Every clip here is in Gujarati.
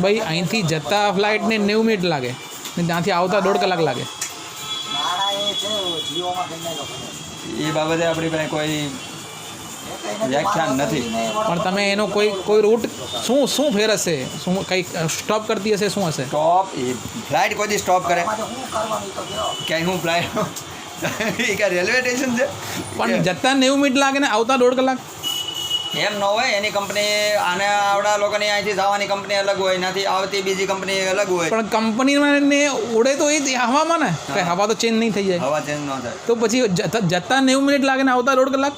ભાઈ અહીંથી જતા ફ્લાઇટને 90 મિનિટ લાગે ને ત્યાંથી આવતા 1.5 કલાક લાગે. એ બાબતે આપણી પાસે કોઈ વ્યાખ્યાન નથી. પણ તમે એનો કોઈ રૂટ શું ફેર હશે, શું કંઈક સ્ટોપ કરતી હશે, શું હશે? સ્ટોપ એ ફ્લાઇટ કોઈ દી સ્ટોપ કરે ક્યાંય? હું ફ્લાઇટ એ કાંઈ રેલવે સ્ટેશન છે? પણ જતા 90 મિનિટ લાગે ને આવતા 1.5 કલાક. એમ ન હોય. એની કંપની આને આવડા લોકોની અહીંથી જવાની કંપની અલગ હોય, એનાથી આવતી બીજી કંપની અલગ હોય. પણ કંપનીમાં ને ઉડે તો એ હવામાં ને, કંઈ હવા તો ચેન્જ નહીં થઈ જાય. હવા ચેન્જ ન થાય તો પછી જતા 90 મિનિટ લાગે ને આવતા 1.5 કલાક.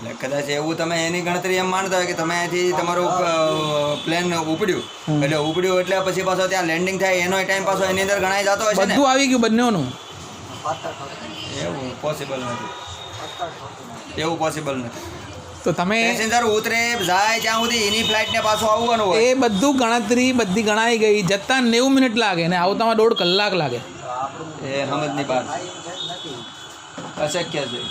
એટલે કદાચ એવું તમે એની ગણતરી એમ માનતા હોય કે તમે અહીંથી તમારું પ્લેન ઉપડ્યું એટલે પછી પાછો ત્યાં લેન્ડિંગ થાય એનો ટાઈમ પાછો એની અંદર ગણાઈ જતો હોય છે ને. બધું આવી ગયું બંનેનું. એવું પોસિબલ નથી. તો તમે પેસેન્જર ઉતરે જાય ત્યાં સુધી એની ફ્લાઇટને પાછું આવવાનું હોય. એ બધું ગણતરી બધી ગણાઈ ગઈ. જતા 90 મિનિટ લાગે ને આવતામાં 1.5 કલાક લાગે. એ સમજની બહાર અશક્ય છે.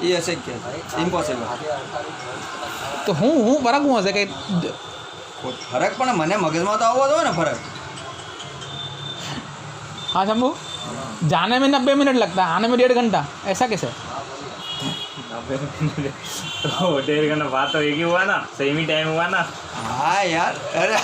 એ અશક્ય છે, ઇમ્પોસિબલ. તો હું ફરક શું હશે? કંઈ ફરક પણ મને મગજમાં તો આવવો જોઈએ ને ફરક. हाँ शंभू, जाने में 90 मिनट लगता है, आने में 1.5 घंटा, ऐसा कैसे? 90 मिनट तो 1.5 घंटा बात तो एक ही हुआ ना, सेम ही टाइम हुआ ना. हाँ यार, अरे